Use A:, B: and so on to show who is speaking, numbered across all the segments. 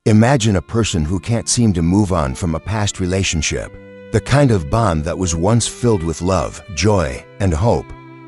A: Imagine a person who can't seem to move on from a past relationship, the kind of bond that was once filled with love, joy, and hope,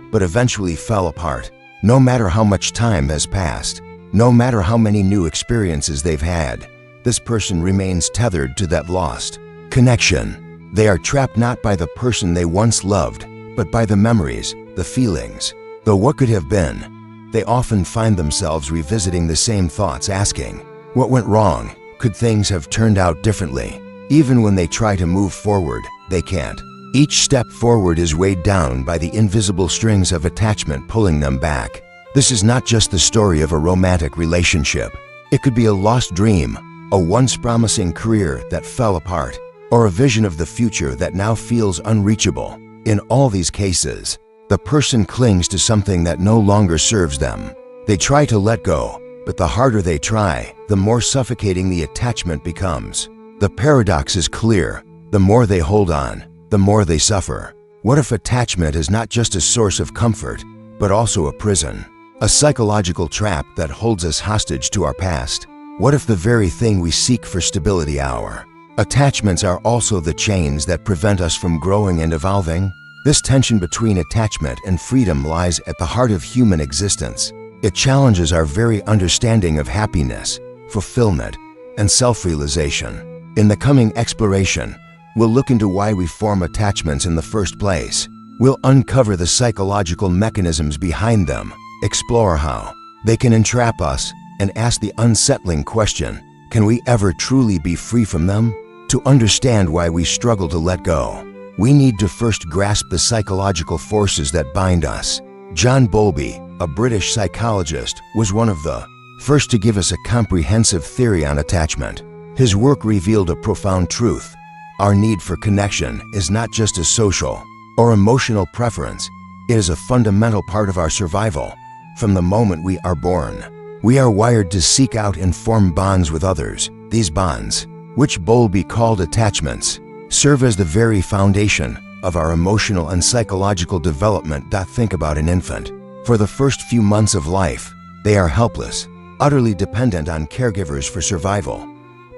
A: but eventually fell apart. No matter how much time has passed, no matter how many new experiences they've had, this person remains tethered to that lost connection. They are trapped not by the person they once loved, but by the memories, the feelings, the what could have been. They often find themselves revisiting the same thoughts, asking, what went wrong? Could things have turned out differently? Even when they try to move forward, they can't. Each step forward is weighed down by the invisible strings of attachment pulling them back. This is not just the story of a romantic relationship. It could be a lost dream, a once promising career that fell apart, or a vision of the future that now feels unreachable. In all these cases, the person clings to something that no longer serves them. They try to let go, but the harder they try, the more suffocating the attachment becomes. The paradox is clear. The more they hold on, the more they suffer. What if attachment is not just a source of comfort, but also a prison? A psychological trap that holds us hostage to our past? What if the very thing we seek for stability our attachments are also the chains that prevent us from growing and evolving? This tension between attachment and freedom lies at the heart of human existence. It challenges our very understanding of happiness, fulfillment, and self-realization. In the coming exploration, we'll look into why we form attachments in the first place. We'll uncover the psychological mechanisms behind them, explore how they can entrap us, and ask the unsettling question, can we ever truly be free from them? To understand why we struggle to let go, we need to first grasp the psychological forces that bind us. John Bowlby, a British psychologist, was one of the first to give us a comprehensive theory on attachment. His work revealed a profound truth. Our need for connection is not just a social or emotional preference. It is a fundamental part of our survival. From the moment we are born, we are wired to seek out and form bonds with others. These bonds, which Bowlby called attachments, serve as the very foundation of our emotional and psychological development. Think about an infant. For the first few months of life, they are helpless, utterly dependent on caregivers for survival.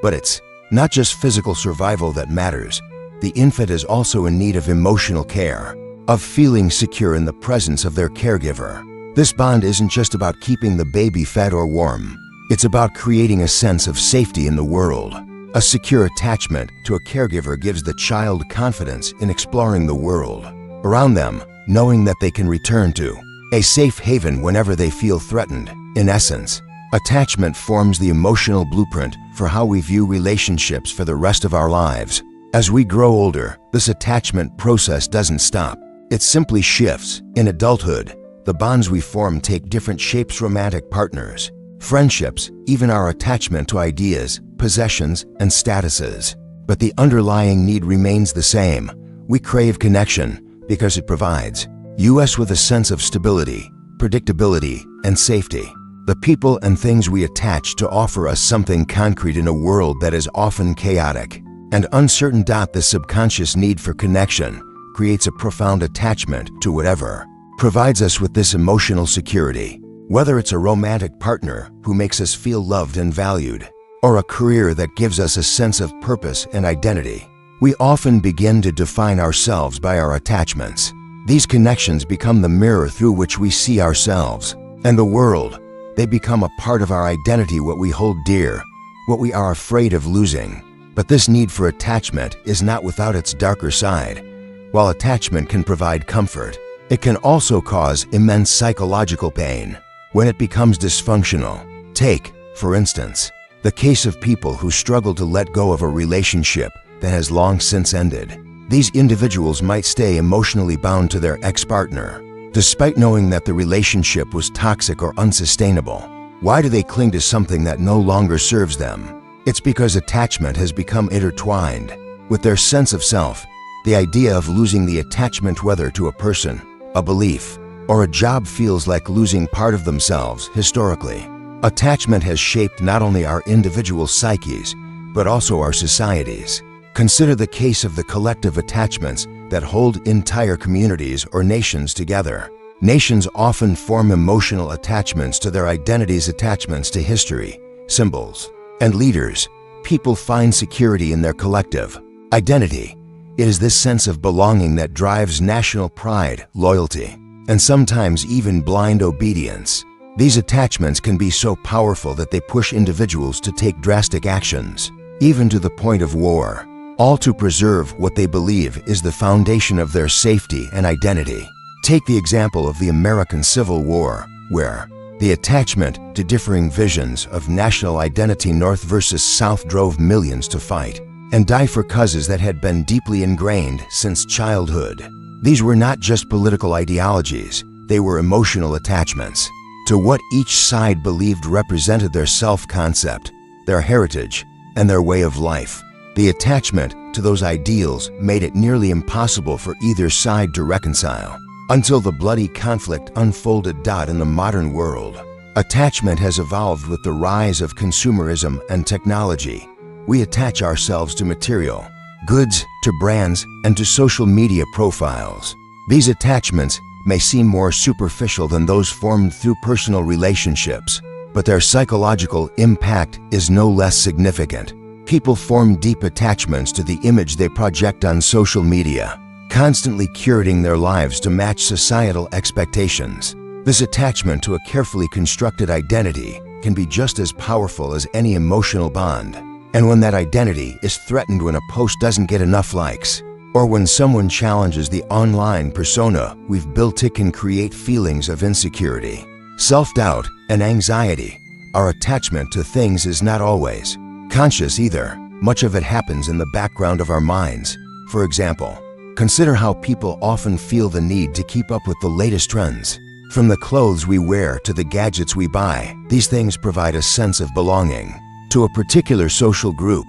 A: But it's not just physical survival that matters. The infant is also in need of emotional care, of feeling secure in the presence of their caregiver. This bond isn't just about keeping the baby fed or warm. It's about creating a sense of safety in the world. A secure attachment to a caregiver gives the child confidence in exploring the world around them, knowing that they can return to a safe haven whenever they feel threatened. In essence, attachment forms the emotional blueprint for how we view relationships for the rest of our lives. As we grow older, this attachment process doesn't stop. It simply shifts. In adulthood, the bonds we form take different shapes: romantic partners, friendships, even our attachment to ideas, possessions, and statuses. But the underlying need remains the same. We crave connection because it provides us with a sense of stability, predictability, and safety. The people and things we attach to offer us something concrete in a world that is often chaotic and uncertain. The subconscious need for connection creates a profound attachment to whatever provides us with this emotional security. Whether it's a romantic partner who makes us feel loved and valued, or a career that gives us a sense of purpose and identity, we often begin to define ourselves by our attachments. These connections become the mirror through which we see ourselves and the world. They become a part of our identity, what we hold dear, what we are afraid of losing. But this need for attachment is not without its darker side. While attachment can provide comfort, it can also cause immense psychological pain when it becomes dysfunctional. Take, for instance, the case of people who struggle to let go of a relationship that has long since ended. These individuals might stay emotionally bound to their ex-partner, despite knowing that the relationship was toxic or unsustainable. Why do they cling to something that no longer serves them? It's because attachment has become intertwined with their sense of self. The idea of losing the attachment, whether to a person, a belief, or a job, feels like losing part of themselves. Historically, attachment has shaped not only our individual psyches, but also our societies. Consider the case of the collective attachments that hold entire communities or nations together. Nations often form emotional attachments to their identities, attachments to history, symbols, and leaders, people find security in their collective identity. It is this sense of belonging that drives national pride, loyalty, and sometimes even blind obedience. These attachments can be so powerful that they push individuals to take drastic actions, even to the point of war, all to preserve what they believe is the foundation of their safety and identity. Take the example of the American Civil War, where the attachment to differing visions of national identity, North versus South, drove millions to fight and die for causes that had been deeply ingrained since childhood. These were not just political ideologies, they were emotional attachments to what each side believed represented their self-concept, their heritage, and their way of life. The attachment to those ideals made it nearly impossible for either side to reconcile, until the bloody conflict unfolded. In the modern world, attachment has evolved with the rise of consumerism and technology. We attach ourselves to material goods, to brands, and to social media profiles. These attachments may seem more superficial than those formed through personal relationships, but their psychological impact is no less significant. People form deep attachments to the image they project on social media, constantly curating their lives to match societal expectations. This attachment to a carefully constructed identity can be just as powerful as any emotional bond. And when that identity is threatened, when a post doesn't get enough likes, or when someone challenges the online persona we've built, it can create feelings of insecurity, self-doubt, and anxiety. Our attachment to things is not always conscious either. Much of it happens in the background of our minds. For example, consider how people often feel the need to keep up with the latest trends. From the clothes we wear to the gadgets we buy, these things provide a sense of belonging to a particular social group.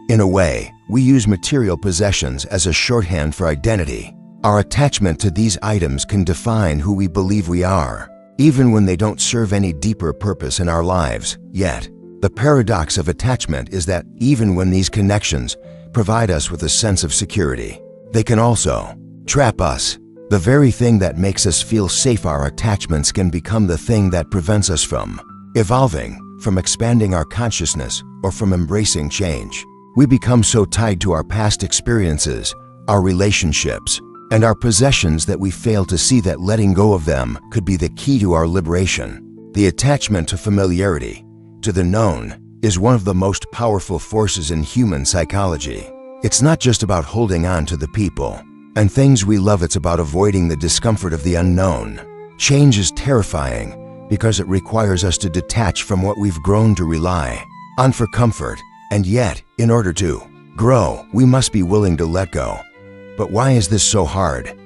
A: In a way, we use material possessions as a shorthand for identity. Our attachment to these items can define who we believe we are, even when they don't serve any deeper purpose in our lives. Yet, the paradox of attachment is that even when these connections provide us with a sense of security, they can also trap us. The very thing that makes us feel safe, our attachments, can become the thing that prevents us from evolving, from expanding our consciousness, or from embracing change. We become so tied to our past experiences, our relationships, and our possessions that we fail to see that letting go of them could be the key to our liberation. The attachment to familiarity, to the known, is one of the most powerful forces in human psychology. It's not just about holding on to the people and things we love, it's about avoiding the discomfort of the unknown. Change is terrifying because it requires us to detach from what we've grown to rely on for comfort. And yet, in order to grow, we must be willing to let go. But why is this so hard?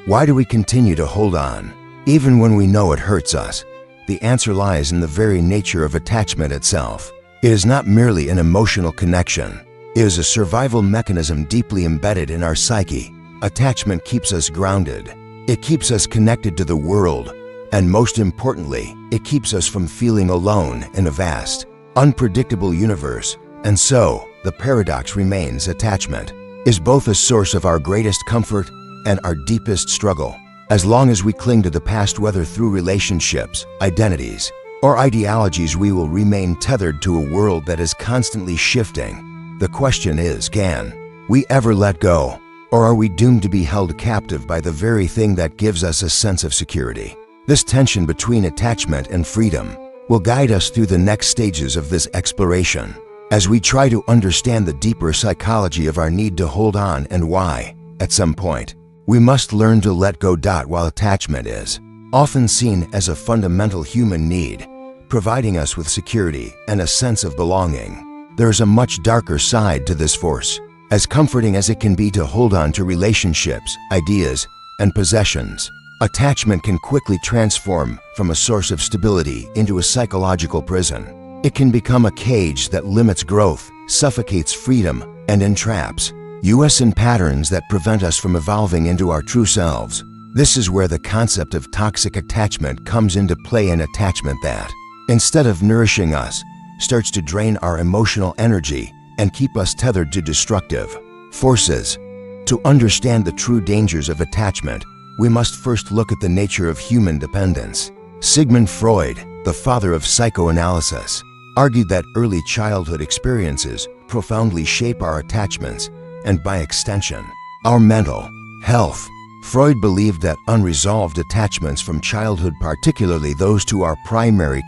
A: Why do we continue to hold on, even when we know it hurts us? The answer lies in the very nature of attachment itself. It is not merely an emotional connection. It is a survival mechanism deeply embedded in our psyche. Attachment keeps us grounded. It keeps us connected to the world. And most importantly, it keeps us from feeling alone in a vast, unpredictable universe. And so, the paradox remains: attachment is both a source of our greatest comfort and our deepest struggle. As long as we cling to the past, whether through relationships, identities, or ideologies, we will remain tethered to a world that is constantly shifting. The question is, can we ever let go? Or are we doomed to be held captive by the very thing that gives us a sense of security? This tension between attachment and freedom will guide us through the next stages of this exploration, as we try to understand the deeper psychology of our need to hold on and why, at some point, we must learn to let go. While attachment is often seen as a fundamental human need, providing us with security and a sense of belonging, there is a much darker side to this force. As comforting as it can be to hold on to relationships, ideas, and possessions, attachment can quickly transform from a source of stability into a psychological prison. It can become a cage that limits growth, suffocates freedom, and entraps us in patterns that prevent us from evolving into our true selves. This is where the concept of toxic attachment comes into play, an attachment that, instead of nourishing us, starts to drain our emotional energy and keep us tethered to destructive forces. To understand the true dangers of attachment, we must first look at the nature of human dependence. Sigmund Freud, the father of psychoanalysis, argued that early childhood experiences profoundly shape our attachments and, by extension, our mental health. Freud believed that unresolved attachments from childhood, particularly those to our primary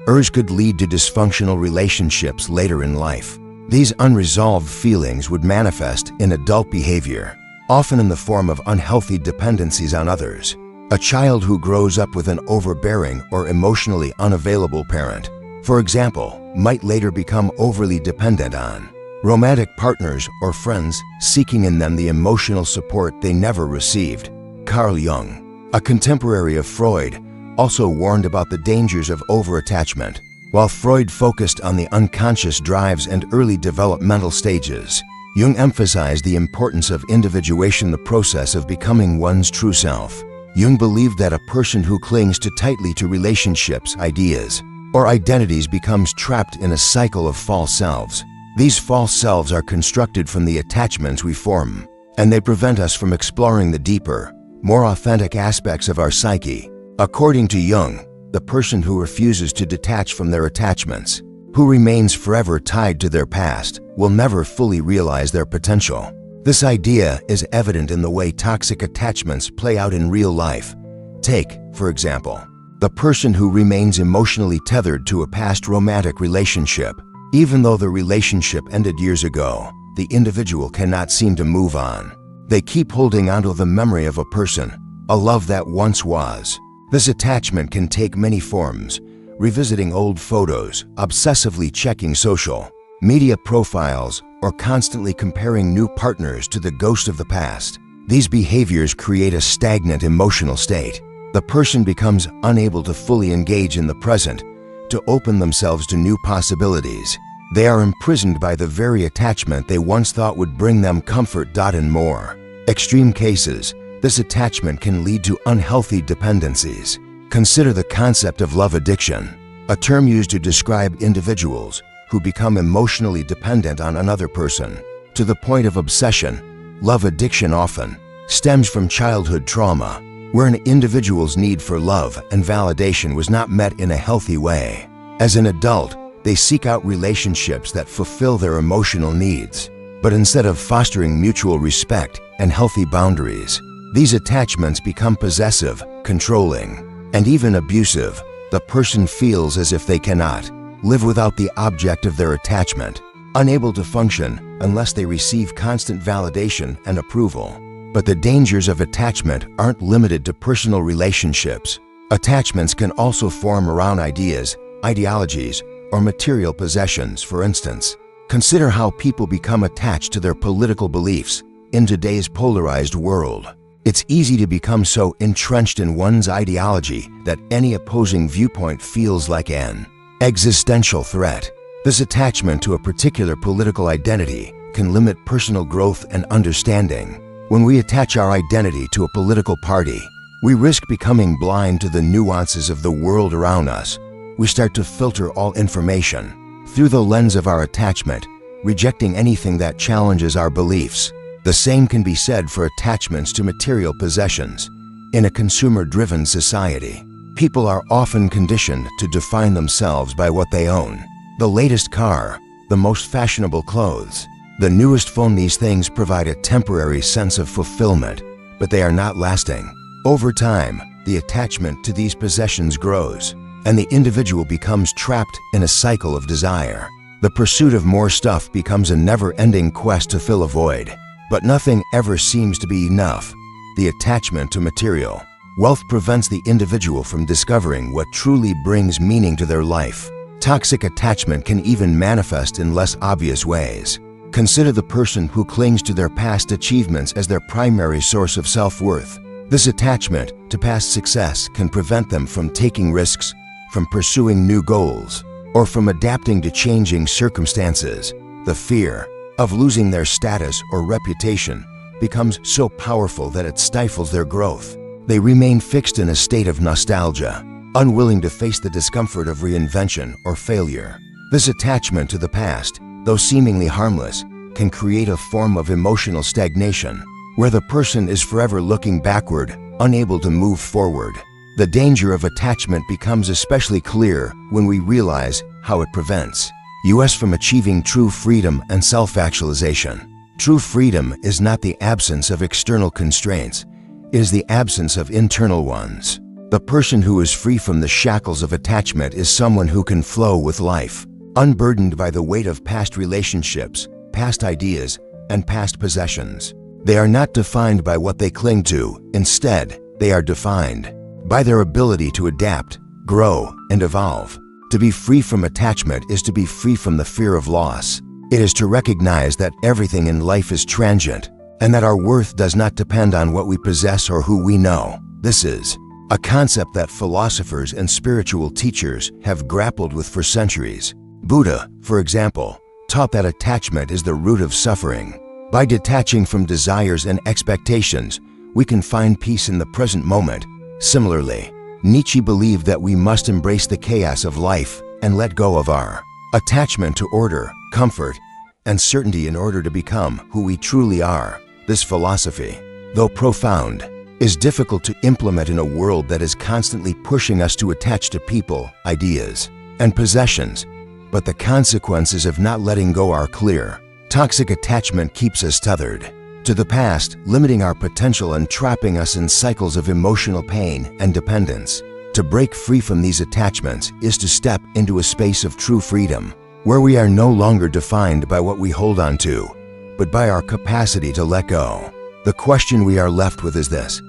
A: urge, could lead to dysfunctional relationships later in life. These unresolved feelings would manifest in adult behavior, often in the form of unhealthy dependencies on others. A child who grows up with an overbearing or emotionally unavailable parent, for example, might later become overly dependent on romantic partners or friends, seeking in them the emotional support they never received. Carl Jung, a contemporary of Freud, also warned about the dangers of overattachment. While Freud focused on the unconscious drives and early developmental stages, Jung emphasized the importance of individuation, the process of becoming one's true self. Jung believed that a person who clings too tightly to relationships, ideas, or identities becomes trapped in a cycle of false selves. These false selves are constructed from the attachments we form, and they prevent us from exploring the deeper, more authentic aspects of our psyche. According to Jung, the person who refuses to detach from their attachments, who remains forever tied to their past, will never fully realize their potential. This idea is evident in the way toxic attachments play out in real life. Take, for example, the person who remains emotionally tethered to a past romantic relationship. Even though the relationship ended years ago, the individual cannot seem to move on. They keep holding onto the memory of a person, a love that once was. This attachment can take many forms: revisiting old photos, obsessively checking social media profiles, or constantly comparing new partners to the ghost of the past. These behaviors create a stagnant emotional state. The person becomes unable to fully engage in the present, to open themselves to new possibilities. They are imprisoned by the very attachment they once thought would bring them comfort. In more extreme cases, this attachment can lead to unhealthy dependencies. Consider the concept of love addiction, a term used to describe individuals who become emotionally dependent on another person to the point of obsession. Love addiction often stems from childhood trauma, where an individual's need for love and validation was not met in a healthy way. As an adult, they seek out relationships that fulfill their emotional needs, but instead of fostering mutual respect and healthy boundaries, these attachments become possessive, controlling, and even abusive. The person feels as if they cannot live without the object of their attachment, unable to function unless they receive constant validation and approval. But the dangers of attachment aren't limited to personal relationships. Attachments can also form around ideas, ideologies, or material possessions. For instance, consider how people become attached to their political beliefs. In today's polarized world, it's easy to become so entrenched in one's ideology that any opposing viewpoint feels like an existential threat. This attachment to a particular political identity can limit personal growth and understanding. When we attach our identity to a political party, we risk becoming blind to the nuances of the world around us. We start to filter all information through the lens of our attachment, rejecting anything that challenges our beliefs. The same can be said for attachments to material possessions. In a consumer-driven society, people are often conditioned to define themselves by what they own. The latest car, the most fashionable clothes, the newest phone. These things provide a temporary sense of fulfillment, but they are not lasting. Over time, the attachment to these possessions grows, and the individual becomes trapped in a cycle of desire. The pursuit of more stuff becomes a never-ending quest to fill a void, but nothing ever seems to be enough. The attachment to material wealth prevents the individual from discovering what truly brings meaning to their life. Toxic attachment can even manifest in less obvious ways. Consider the person who clings to their past achievements as their primary source of self-worth. This attachment to past success can prevent them from taking risks, from pursuing new goals, or from adapting to changing circumstances. The fear of losing their status or reputation becomes so powerful that it stifles their growth. They remain fixed in a state of nostalgia, unwilling to face the discomfort of reinvention or failure. This attachment to the past, though seemingly harmless, can create a form of emotional stagnation, where the person is forever looking backward, unable to move forward. The danger of attachment becomes especially clear when we realize how it prevents us from achieving true freedom and self-actualization. True freedom is not the absence of external constraints, it is the absence of internal ones. The person who is free from the shackles of attachment is someone who can flow with life, unburdened by the weight of past relationships, past ideas, and past possessions. They are not defined by what they cling to. Instead, they are defined by their ability to adapt, grow, and evolve. To be free from attachment is to be free from the fear of loss. It is to recognize that everything in life is transient and that our worth does not depend on what we possess or who we know. This is a concept that philosophers and spiritual teachers have grappled with for centuries. Buddha, for example, taught that attachment is the root of suffering. By detaching from desires and expectations, we can find peace in the present moment. Similarly, Nietzsche believed that we must embrace the chaos of life and let go of our attachment to order, comfort, and certainty in order to become who we truly are. This philosophy, though profound, is difficult to implement in a world that is constantly pushing us to attach to people, ideas, and possessions, but the consequences of not letting go are clear. Toxic attachment keeps us tethered to the past, limiting our potential and trapping us in cycles of emotional pain and dependence. To break free from these attachments is to step into a space of true freedom, where we are no longer defined by what we hold on to, but by our capacity to let go. The question we are left with is this: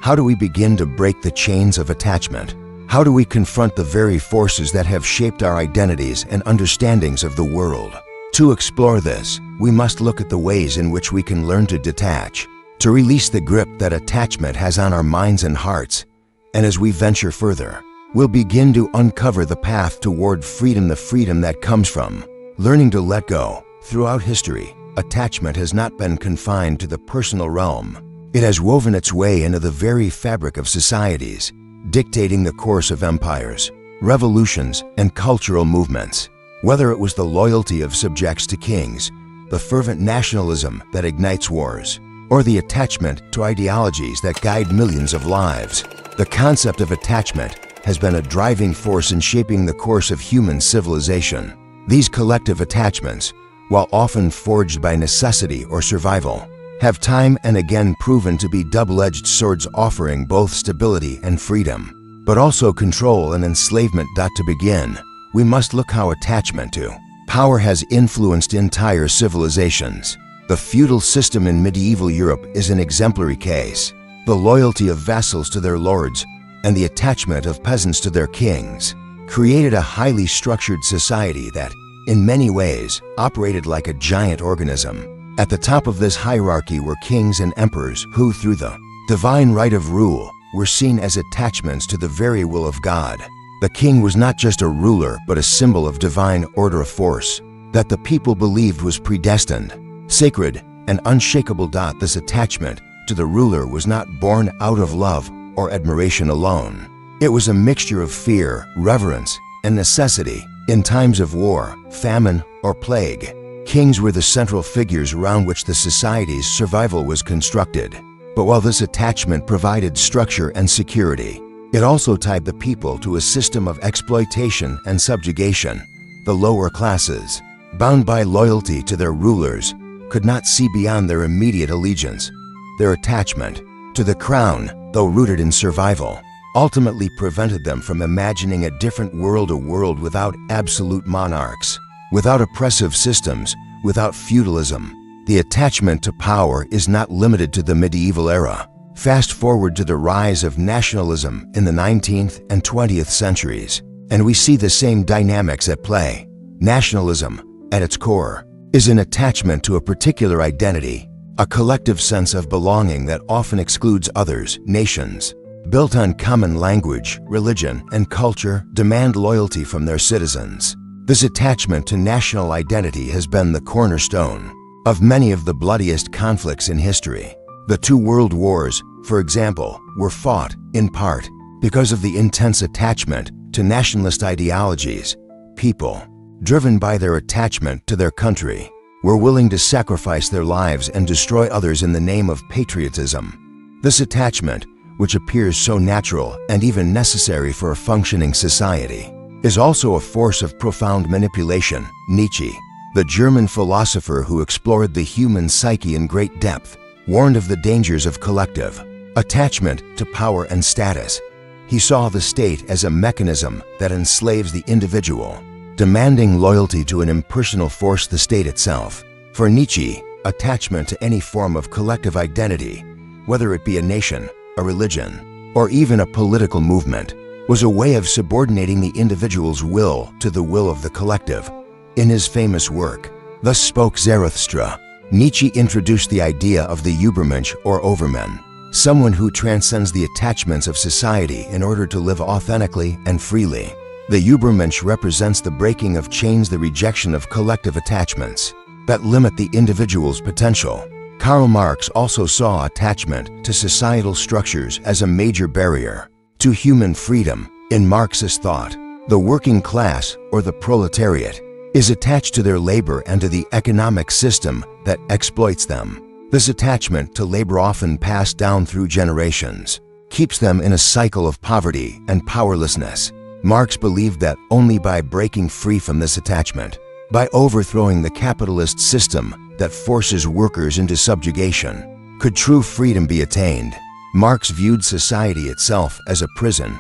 A: how do we begin to break the chains of attachment? How do we confront the very forces that have shaped our identities and understandings of the world? To explore this, we must look at the ways in which we can learn to detach, to release the grip that attachment has on our minds and hearts. And as we venture further, we'll begin to uncover the path toward freedom, the freedom that comes from learning to let go. Throughout history, attachment has not been confined to the personal realm. It has woven its way into the very fabric of societies, dictating the course of empires, revolutions, and cultural movements. Whether it was the loyalty of subjects to kings, the fervent nationalism that ignites wars, or the attachment to ideologies that guide millions of lives, the concept of attachment has been a driving force in shaping the course of human civilization. These collective attachments, while often forged by necessity or survival, have time and again proven to be double-edged swords, offering both stability and freedom, but also control and enslavement. To begin, we must look how attachment to power has influenced entire civilizations. The feudal system in medieval Europe is an exemplary case. The loyalty of vassals to their lords and the attachment of peasants to their kings created a highly structured society that, in many ways, operated like a giant organism. At the top of this hierarchy were kings and emperors who, through the divine right of rule, were seen as attachments to the very will of God. The king was not just a ruler, but a symbol of divine order, of force that the people believed was predestined, sacred, and unshakable. This attachment to the ruler was not born out of love or admiration alone. It was a mixture of fear, reverence, and necessity. In times of war, famine, or plague, kings were the central figures around which the society's survival was constructed. But while this attachment provided structure and security, it also tied the people to a system of exploitation and subjugation. The lower classes, bound by loyalty to their rulers, could not see beyond their immediate allegiance. Their attachment to the crown, though rooted in survival, ultimately prevented them from imagining a different world, a world without absolute monarchs, without oppressive systems, without feudalism. The attachment to power is not limited to the medieval era. Fast forward to the rise of nationalism in the 19th and 20th centuries, and we see the same dynamics at play. Nationalism, at its core, is an attachment to a particular identity, a collective sense of belonging that often excludes others. Nations, built on common language, religion, and culture, demand loyalty from their citizens. This attachment to national identity has been the cornerstone of many of the bloodiest conflicts in history. The two world wars, for example, were fought, in part, because of the intense attachment to nationalist ideologies. People, driven by their attachment to their country, were willing to sacrifice their lives and destroy others in the name of patriotism. This attachment which appears so natural and even necessary for a functioning society, is also a force of profound manipulation. Nietzsche, the German philosopher who explored the human psyche in great depth, warned of the dangers of collective attachment to power and status. He saw the state as a mechanism that enslaves the individual, demanding loyalty to an impersonal force, the state itself. For Nietzsche, attachment to any form of collective identity, whether it be a nation, a religion, or even a political movement, was a way of subordinating the individual's will to the will of the collective. In his famous work, Thus Spoke Zarathustra, Nietzsche introduced the idea of the Übermensch or overman, someone who transcends the attachments of society in order to live authentically and freely. The Übermensch represents the breaking of chains, the rejection of collective attachments that limit the individual's potential. Karl Marx also saw attachment to societal structures as a major barrier to human freedom. In Marxist thought, the working class, or the proletariat, is attached to their labor and to the economic system that exploits them. This attachment to labor, often passed down through generations, keeps them in a cycle of poverty and powerlessness. Marx believed that only by breaking free from this attachment, by overthrowing the capitalist system that forces workers into subjugation, could true freedom be attained. Marx viewed society itself as a prison,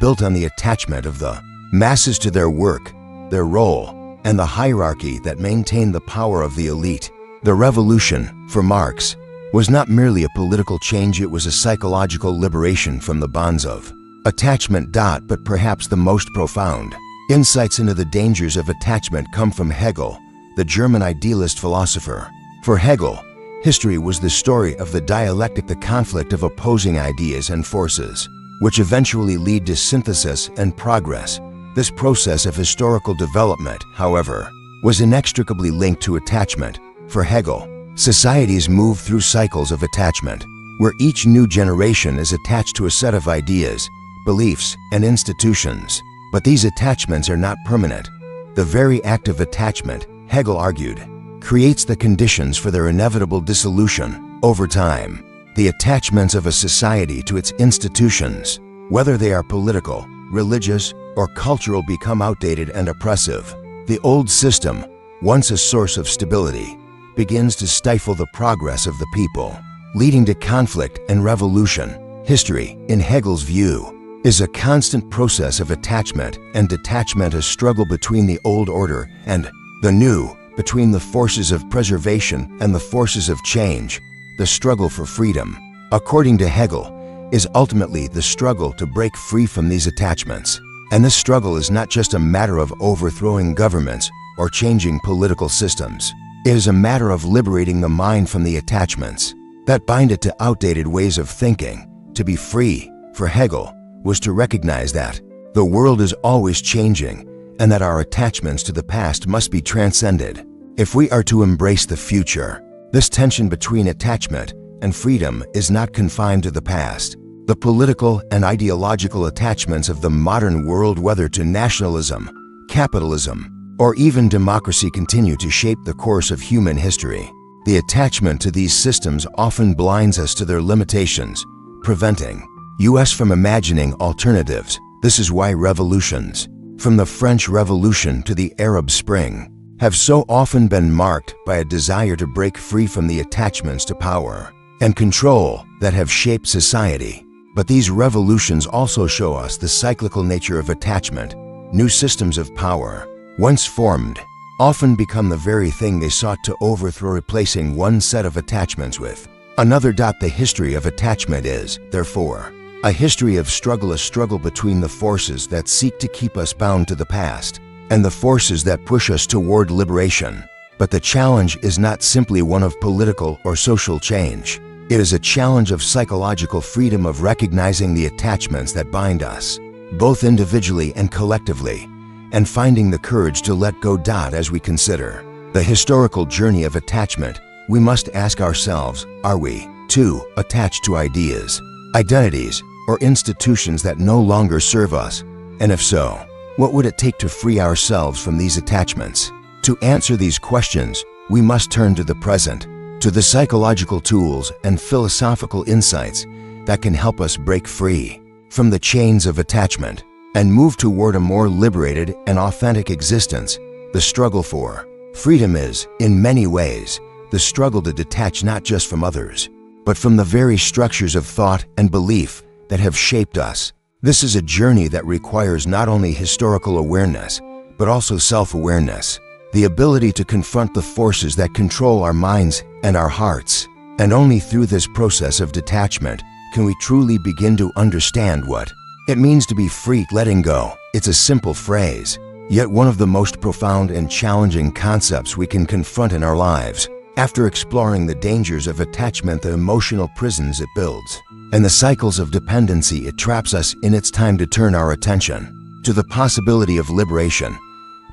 A: built on the attachment of the masses to their work, their role, and the hierarchy that maintained the power of the elite. The revolution, for Marx, was not merely a political change, it was a psychological liberation from the bonds of attachment. But perhaps the most profound insights into the dangers of attachment come from Hegel, the German idealist philosopher. For Hegel, history was the story of the dialectic, the conflict of opposing ideas and forces, which eventually lead to synthesis and progress. This process of historical development, however, was inextricably linked to attachment. For Hegel, societies move through cycles of attachment, where each new generation is attached to a set of ideas, beliefs, and institutions. But these attachments are not permanent. The very act of attachment, Hegel argued, creates the conditions for their inevitable dissolution. Over time, the attachments of a society to its institutions, whether they are political, religious, or cultural, become outdated and oppressive. The old system, once a source of stability, begins to stifle the progress of the people, leading to conflict and revolution. History, in Hegel's view, is a constant process of attachment and detachment, a struggle between the old order and the new, between the forces of preservation and the forces of change. The struggle for freedom, according to Hegel, is ultimately the struggle to break free from these attachments. And this struggle is not just a matter of overthrowing governments or changing political systems. It is a matter of liberating the mind from the attachments that bind it to outdated ways of thinking. To be free, for Hegel, was to recognize that the world is always changing and that our attachments to the past must be transcended. If we are to embrace the future, this tension between attachment and freedom is not confined to the past. The political and ideological attachments of the modern world, whether to nationalism, capitalism, or even democracy, continue to shape the course of human history. The attachment to these systems often blinds us to their limitations, preventing us from imagining alternatives. This is why revolutions, from the French Revolution to the Arab Spring, have so often been marked by a desire to break free from the attachments to power and control that have shaped society. But these revolutions also show us the cyclical nature of attachment. New systems of power, once formed, often become the very thing they sought to overthrow, replacing one set of attachments with another. The history of attachment is, therefore, a history of struggle, a struggle between the forces that seek to keep us bound to the past and the forces that push us toward liberation. But the challenge is not simply one of political or social change. It is a challenge of psychological freedom, of recognizing the attachments that bind us, both individually and collectively, and finding the courage to let go. As we consider the historical journey of attachment, we must ask ourselves, are we, too, attached to ideas, identities, or institutions that no longer serve us? And if so, what would it take to free ourselves from these attachments? To answer these questions, we must turn to the present, to the psychological tools and philosophical insights that can help us break free from the chains of attachment and move toward a more liberated and authentic existence. The struggle for freedom is, in many ways, the struggle to detach not just from others, but from the very structures of thought and belief that have shaped us. This is a journey that requires not only historical awareness, but also self-awareness, the ability to confront the forces that control our minds and our hearts. And only through this process of detachment can we truly begin to understand what it means to be free. Letting go. It's a simple phrase, yet one of the most profound and challenging concepts we can confront in our lives. After exploring the dangers of attachment, the emotional prisons it builds, and the cycles of dependency it traps us in, it's time to turn our attention to the possibility of liberation.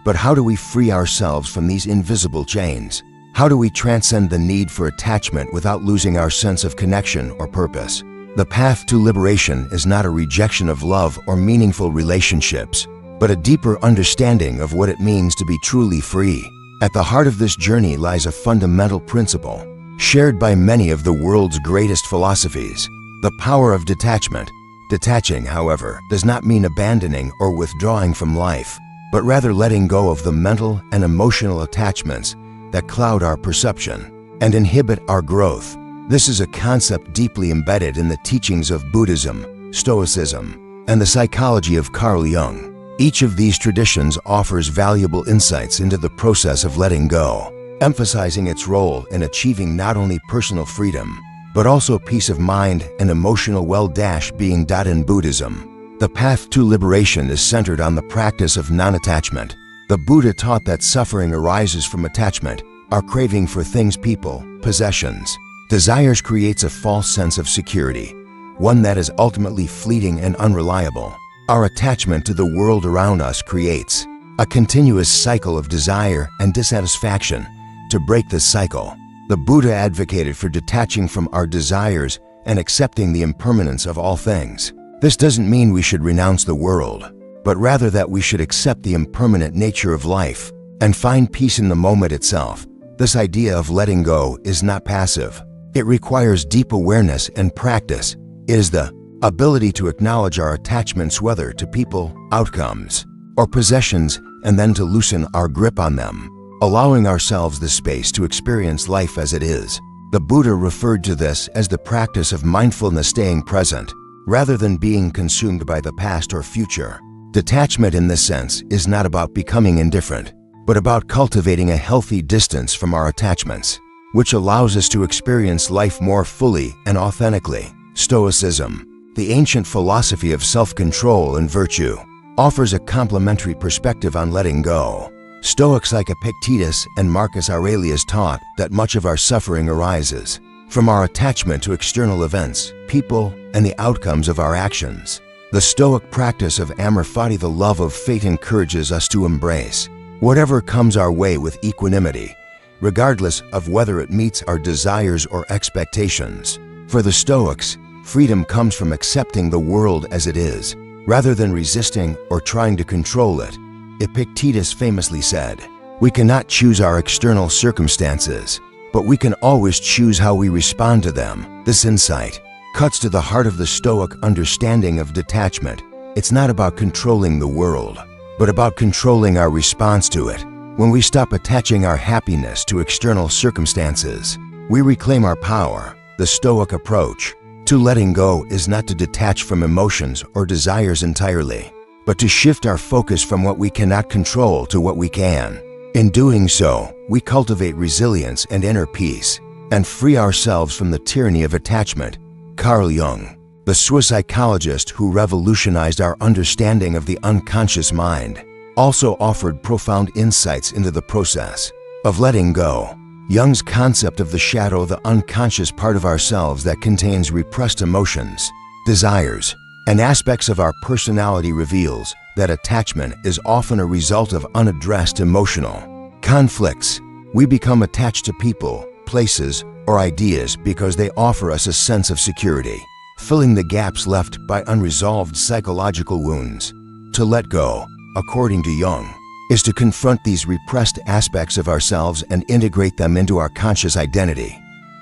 A: But how do we free ourselves from these invisible chains? How do we transcend the need for attachment without losing our sense of connection or purpose? The path to liberation is not a rejection of love or meaningful relationships, but a deeper understanding of what it means to be truly free. At the heart of this journey lies a fundamental principle, shared by many of the world's greatest philosophies: the power of detachment. Detaching, however, does not mean abandoning or withdrawing from life, but rather letting go of the mental and emotional attachments that cloud our perception and inhibit our growth. This is a concept deeply embedded in the teachings of Buddhism, Stoicism, and the psychology of Carl Jung. Each of these traditions offers valuable insights into the process of letting go, emphasizing its role in achieving not only personal freedom, but also peace of mind and emotional well-being. In Buddhism, the path to liberation is centered on the practice of non-attachment. The Buddha taught that suffering arises from attachment. Our craving for things, people, possessions, desires creates a false sense of security, one that is ultimately fleeting and unreliable. Our attachment to the world around us creates a continuous cycle of desire and dissatisfaction. To break this cycle, the Buddha advocated for detaching from our desires and accepting the impermanence of all things. This doesn't mean we should renounce the world, but rather that we should accept the impermanent nature of life and find peace in the moment itself. This idea of letting go is not passive. It requires deep awareness and practice. It is the ability to acknowledge our attachments, whether to people, outcomes, or possessions, and then to loosen our grip on them, allowing ourselves the space to experience life as it is. The Buddha referred to this as the practice of mindfulness, staying present, rather than being consumed by the past or future. Detachment in this sense is not about becoming indifferent, but about cultivating a healthy distance from our attachments, which allows us to experience life more fully and authentically. Stoicism, the ancient philosophy of self-control and virtue, offers a complementary perspective on letting go. Stoics like Epictetus and Marcus Aurelius taught that much of our suffering arises from our attachment to external events, people, and the outcomes of our actions. The Stoic practice of amor fati, the love of fate, encourages us to embrace whatever comes our way with equanimity, regardless of whether it meets our desires or expectations. For the Stoics, freedom comes from accepting the world as it is, rather than resisting or trying to control it. Epictetus famously said, "We cannot choose our external circumstances, but we can always choose how we respond to them." This insight cuts to the heart of the Stoic understanding of detachment. It's not about controlling the world, but about controlling our response to it. When we stop attaching our happiness to external circumstances, we reclaim our power. The Stoic approach to letting go is not to detach from emotions or desires entirely, but to shift our focus from what we cannot control to what we can. In doing so, we cultivate resilience and inner peace, and free ourselves from the tyranny of attachment. Carl Jung, the Swiss psychologist who revolutionized our understanding of the unconscious mind, also offered profound insights into the process of letting go. Jung's concept of the shadow, the unconscious part of ourselves that contains repressed emotions, desires, and aspects of our personality, reveals that attachment is often a result of unaddressed emotional conflicts. We become attached to people, places, or ideas because they offer us a sense of security, filling the gaps left by unresolved psychological wounds. To let go, according to Jung, is to confront these repressed aspects of ourselves and integrate them into our conscious identity.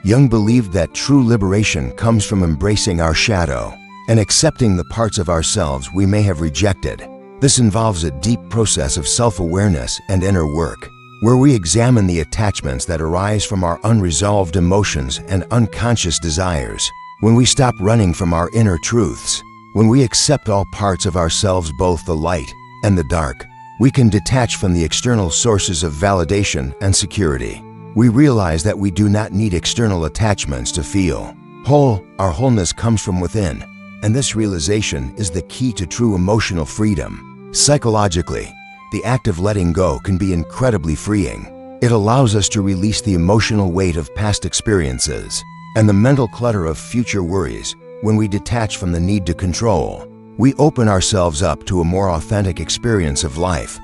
A: Jung believed that true liberation comes from embracing our shadow and accepting the parts of ourselves we may have rejected. This involves a deep process of self-awareness and inner work, where we examine the attachments that arise from our unresolved emotions and unconscious desires. When we stop running from our inner truths, when we accept all parts of ourselves, both the light and the dark, we can detach from the external sources of validation and security. We realize that we do not need external attachments to feel whole. Our wholeness comes from within, and this realization is the key to true emotional freedom. Psychologically, the act of letting go can be incredibly freeing. It allows us to release the emotional weight of past experiences and the mental clutter of future worries. When we detach from the need to control, we open ourselves up to a more authentic experience of life.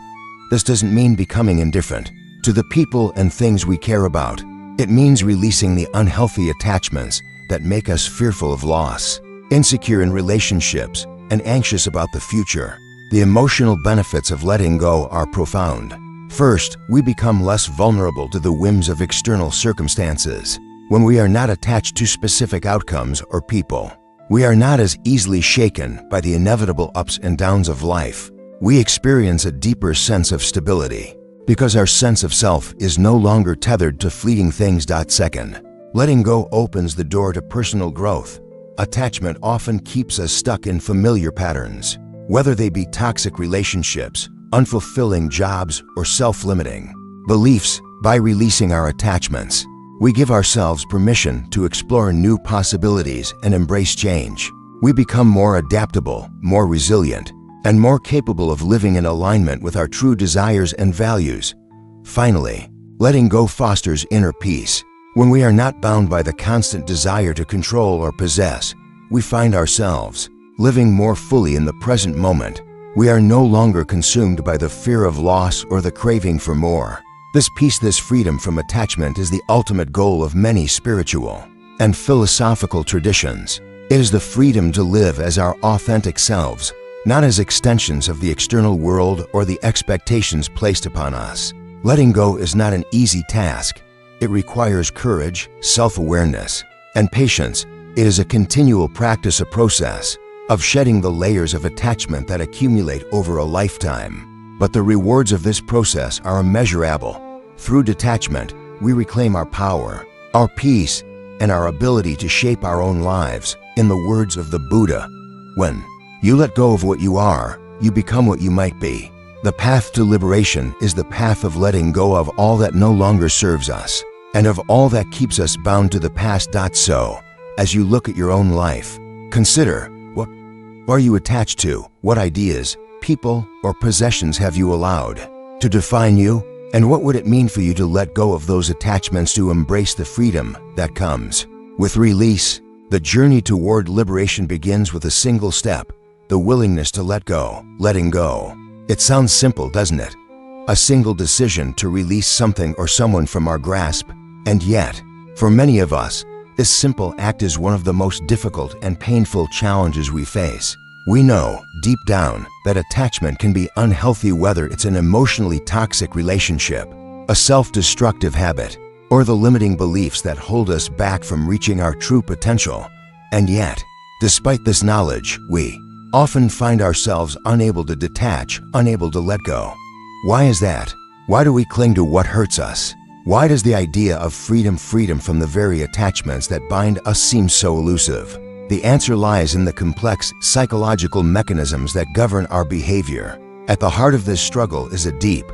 A: This doesn't mean becoming indifferent to the people and things we care about. It means releasing the unhealthy attachments that make us fearful of loss, insecure in relationships, and anxious about the future. The emotional benefits of letting go are profound. First, we become less vulnerable to the whims of external circumstances. When we are not attached to specific outcomes or people, we are not as easily shaken by the inevitable ups and downs of life. We experience a deeper sense of stability because our sense of self is no longer tethered to fleeting things. Second, letting go opens the door to personal growth. Attachment often keeps us stuck in familiar patterns, whether they be toxic relationships, unfulfilling jobs, or self-limiting beliefs. By releasing our attachments, we give ourselves permission to explore new possibilities and embrace change. We become more adaptable, more resilient, and more capable of living in alignment with our true desires and values. Finally, letting go fosters inner peace. When we are not bound by the constant desire to control or possess, we find ourselves living more fully in the present moment. We are no longer consumed by the fear of loss or the craving for more. This peace, this freedom from attachment, is the ultimate goal of many spiritual and philosophical traditions. It is the freedom to live as our authentic selves, not as extensions of the external world or the expectations placed upon us. Letting go is not an easy task. It requires courage, self-awareness, and patience. It is a continual practice, a process of shedding the layers of attachment that accumulate over a lifetime. But the rewards of this process are immeasurable. Through detachment, we reclaim our power, our peace, and our ability to shape our own lives. In the words of the Buddha, when you let go of what you are, you become what you might be. The path to liberation is the path of letting go of all that no longer serves us and of all that keeps us bound to the past. So, as you look at your own life, consider, what are you attached to? What ideas, people, or possessions have you allowed to define you? And what would it mean for you to let go of those attachments, to embrace the freedom that comes with release? The journey toward liberation begins with a single step: the willingness to let go. Letting go. It sounds simple, doesn't it? A single decision to release something or someone from our grasp. And yet, for many of us, this simple act is one of the most difficult and painful challenges we face. We know, deep down, that attachment can be unhealthy, whether it's an emotionally toxic relationship, a self-destructive habit, or the limiting beliefs that hold us back from reaching our true potential. And yet, despite this knowledge, we often find ourselves unable to detach, unable to let go. Why is that? Why do we cling to what hurts us? Why does the idea of freedom from the very attachments that bind us seem so elusive? The answer lies in the complex psychological mechanisms that govern our behavior. At the heart of this struggle is a deep,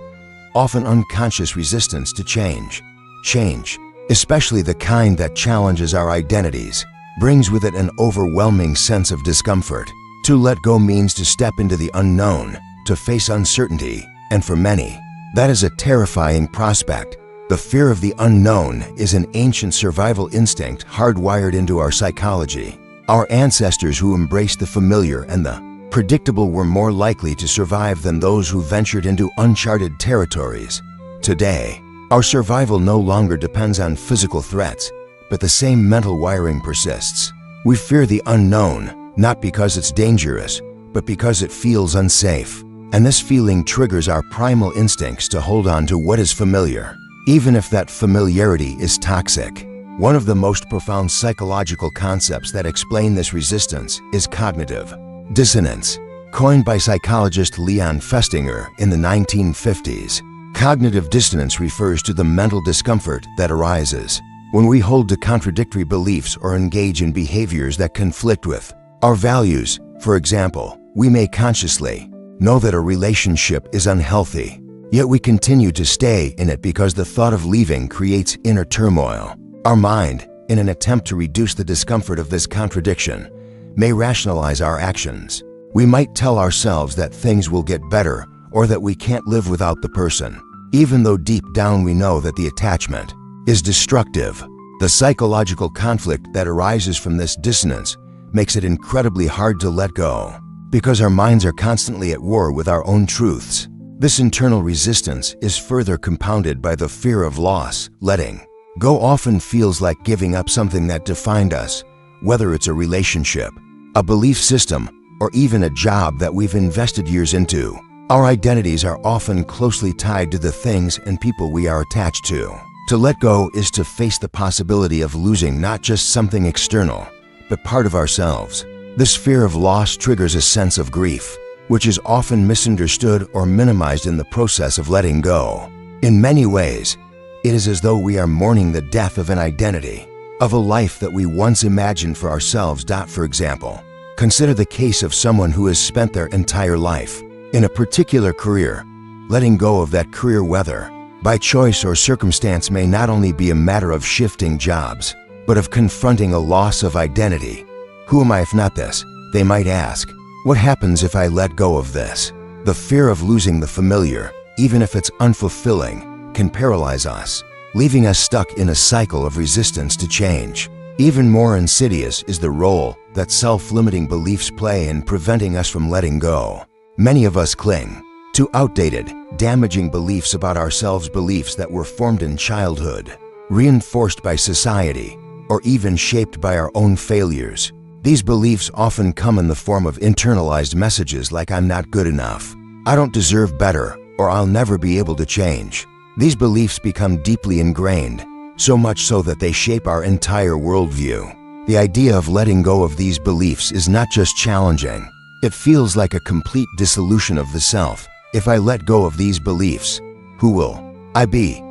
A: often unconscious resistance to change. Change, especially the kind that challenges our identities, brings with it an overwhelming sense of discomfort. To let go means to step into the unknown, to face uncertainty, and for many, that is a terrifying prospect. The fear of the unknown is an ancient survival instinct hardwired into our psychology. Our ancestors who embraced the familiar and the predictable were more likely to survive than those who ventured into uncharted territories. Today, our survival no longer depends on physical threats, but the same mental wiring persists. We fear the unknown, not because it's dangerous, but because it feels unsafe. And this feeling triggers our primal instincts to hold on to what is familiar, even if that familiarity is toxic. One of the most profound psychological concepts that explain this resistance is cognitive dissonance. Coined by psychologist Leon Festinger in the 1950s, cognitive dissonance refers to the mental discomfort that arises when we hold to contradictory beliefs or engage in behaviors that conflict with our values. For example, we may consciously know that a relationship is unhealthy, yet we continue to stay in it because the thought of leaving creates inner turmoil. Our mind, in an attempt to reduce the discomfort of this contradiction, may rationalize our actions. We might tell ourselves that things will get better or that we can't live without the person, even though deep down we know that the attachment is destructive. The psychological conflict that arises from this dissonance makes it incredibly hard to let go, because our minds are constantly at war with our own truths. This internal resistance is further compounded by the fear of loss. Letting go often feels like giving up something that defined us, whether it's a relationship, a belief system, or even a job that we've invested years into. Our identities are often closely tied to the things and people we are attached to. To let go is to face the possibility of losing not just something external, but part of ourselves. This fear of loss triggers a sense of grief, which is often misunderstood or minimized in the process of letting go. In many ways, it is as though we are mourning the death of an identity, of a life that we once imagined for ourselves. For example, consider the case of someone who has spent their entire life in a particular career. Letting go of that career, whether by choice or circumstance, may not only be a matter of shifting jobs, but of confronting a loss of identity. Who am I if not this? They might ask. What happens if I let go of this? The fear of losing the familiar, even if it's unfulfilling, can paralyze us, leaving us stuck in a cycle of resistance to change. Even more insidious is the role that self-limiting beliefs play in preventing us from letting go. Many of us cling to outdated, damaging beliefs about ourselves, beliefs that were formed in childhood, reinforced by society, or even shaped by our own failures. These beliefs often come in the form of internalized messages like "I'm not good enough," "I don't deserve better," or "I'll never be able to change." These beliefs become deeply ingrained, so much so that they shape our entire worldview. The idea of letting go of these beliefs is not just challenging, it feels like a complete dissolution of the self. If I let go of these beliefs, who will I be?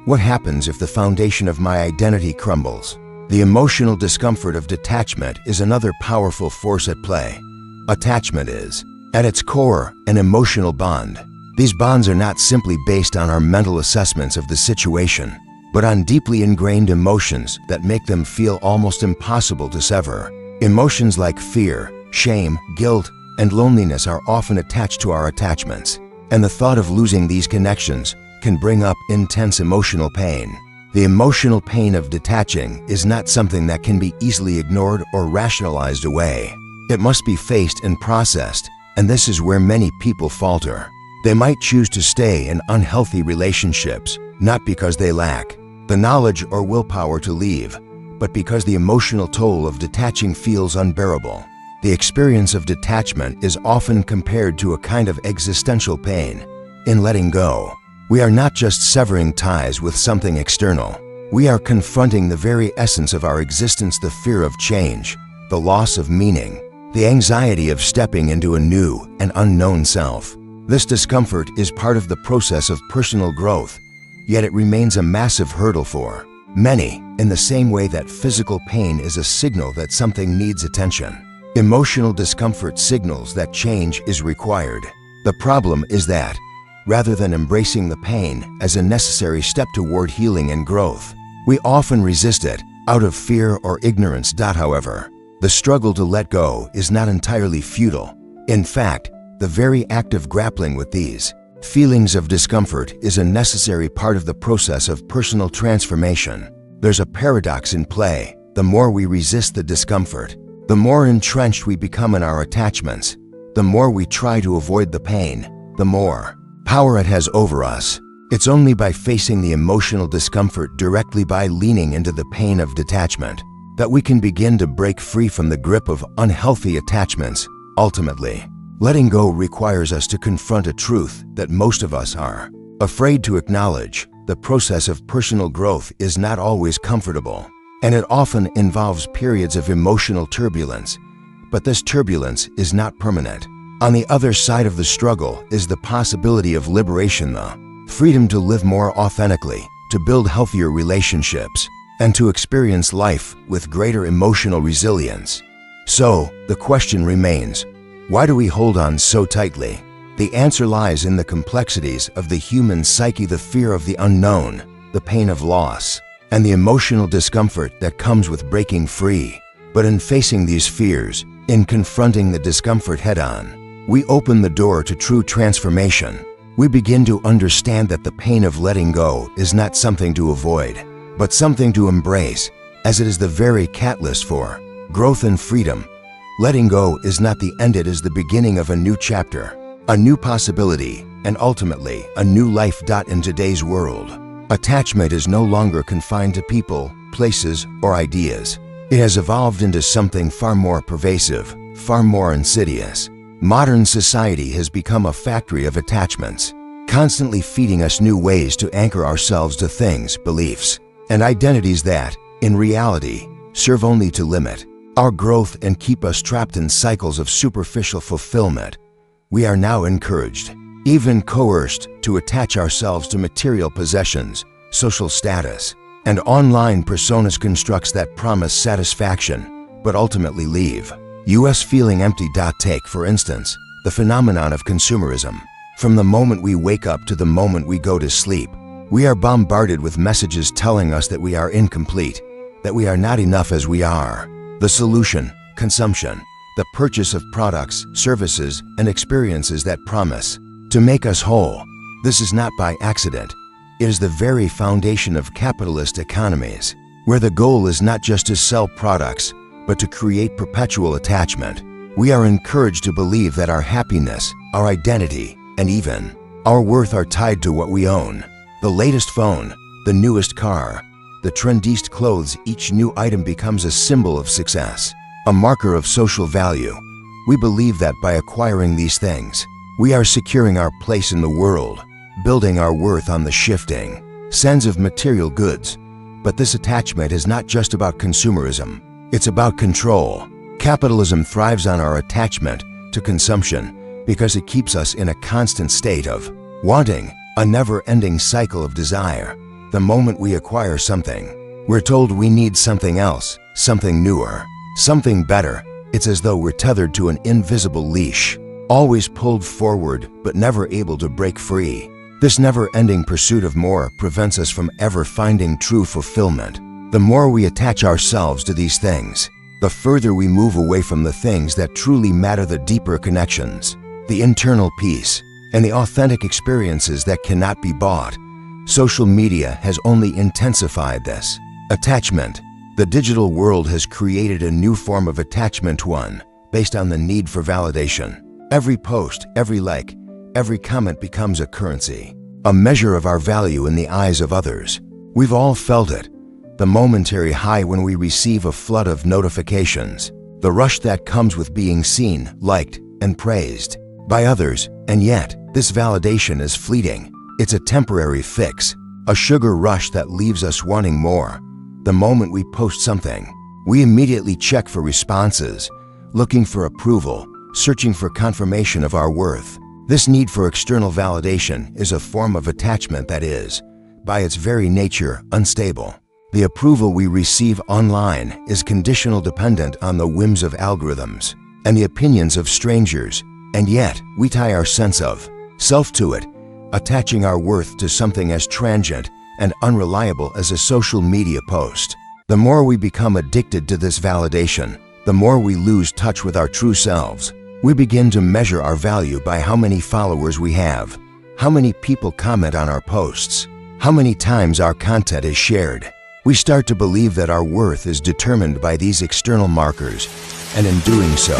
A: What happens if the foundation of my identity crumbles? The emotional discomfort of detachment is another powerful force at play. Attachment is, at its core, an emotional bond. These bonds are not simply based on our mental assessments of the situation, but on deeply ingrained emotions that make them feel almost impossible to sever. Emotions like fear, shame, guilt, and loneliness are often attached to our attachments, and the thought of losing these connections can bring up intense emotional pain. The emotional pain of detaching is not something that can be easily ignored or rationalized away. It must be faced and processed, and this is where many people falter. They might choose to stay in unhealthy relationships, not because they lack the knowledge or willpower to leave, but because the emotional toll of detaching feels unbearable. The experience of detachment is often compared to a kind of existential pain. In letting go, we are not just severing ties with something external. We are confronting the very essence of our existence: the fear of change, the loss of meaning, the anxiety of stepping into a new and unknown self. This discomfort is part of the process of personal growth, yet it remains a massive hurdle for many, in the same way that physical pain is a signal that something needs attention. Emotional discomfort signals that change is required. The problem is that, rather than embracing the pain as a necessary step toward healing and growth, we often resist it out of fear or ignorance. However, the struggle to let go is not entirely futile. In fact, the very act of grappling with these feelings of discomfort is a necessary part of the process of personal transformation. There's a paradox in play. The more we resist the discomfort, the more entrenched we become in our attachments. The more we try to avoid the pain, the more power it has over us. It's only by facing the emotional discomfort directly, by leaning into the pain of detachment, that we can begin to break free from the grip of unhealthy attachments. Ultimately, letting go requires us to confront a truth that most of us are afraid to acknowledge. The process of personal growth is not always comfortable. and it often involves periods of emotional turbulence. But this turbulence is not permanent. On the other side of the struggle is the possibility of liberation, the freedom to live more authentically, to build healthier relationships, and to experience life with greater emotional resilience. So, the question remains, why do we hold on so tightly? The answer lies in the complexities of the human psyche, the fear of the unknown, the pain of loss, and the emotional discomfort that comes with breaking free. But in facing these fears, in confronting the discomfort head-on, we open the door to true transformation. We begin to understand that the pain of letting go is not something to avoid, but something to embrace, as it is the very catalyst for growth and freedom. Letting go is not the end, it is the beginning of a new chapter, a new possibility, and ultimately a new life. In today's world, attachment is no longer confined to people, places, or ideas. It has evolved into something far more pervasive, far more insidious. Modern society has become a factory of attachments, constantly feeding us new ways to anchor ourselves to things, beliefs, and identities that, in reality, serve only to limit our growth and keep us trapped in cycles of superficial fulfillment. We are now encouraged, even coerced, to attach ourselves to material possessions, social status, and online personas, constructs that promise satisfaction, but ultimately leave us feeling empty. Take, for instance, the phenomenon of consumerism. From the moment we wake up to the moment we go to sleep, we are bombarded with messages telling us that we are incomplete, that we are not enough as we are. The solution: consumption, the purchase of products, services, and experiences that promise to make us whole. This is not by accident. It is the very foundation of capitalist economies, where the goal is not just to sell products, but to create perpetual attachment. We are encouraged to believe that our happiness, our identity, and even our worth are tied to what we own. The latest phone, the newest car, the trendiest clothes. Each new item becomes a symbol of success, a marker of social value. We believe that by acquiring these things, we are securing our place in the world, building our worth on the shifting sands of material goods. But this attachment is not just about consumerism. It's about control. Capitalism thrives on our attachment to consumption because it keeps us in a constant state of wanting, a never-ending cycle of desire. The moment we acquire something, we're told we need something else, something newer, something better. It's as though we're tethered to an invisible leash, always pulled forward but never able to break free. This never-ending pursuit of more prevents us from ever finding true fulfillment. The more we attach ourselves to these things, the further we move away from the things that truly matter, the deeper connections, the internal peace, and the authentic experiences that cannot be bought. Social media has only intensified this attachment. The digital world has created a new form of attachment, one based on the need for validation. Every post, every like, every comment becomes a currency, a measure of our value in the eyes of others. We've all felt it. The momentary high when we receive a flood of notifications, the rush that comes with being seen, liked, and praised by others. And yet, this validation is fleeting. It's a temporary fix, a sugar rush that leaves us wanting more. The moment we post something, we immediately check for responses, looking for approval, searching for confirmation of our worth. This need for external validation is a form of attachment that is, by its very nature, unstable. The approval we receive online is conditional, dependent on the whims of algorithms and the opinions of strangers, and yet we tie our sense of self to it, attaching our worth to something as transient and unreliable as a social media post. The more we become addicted to this validation, the more we lose touch with our true selves. We begin to measure our value by how many followers we have, how many people comment on our posts, how many times our content is shared. We start to believe that our worth is determined by these external markers, and in doing so,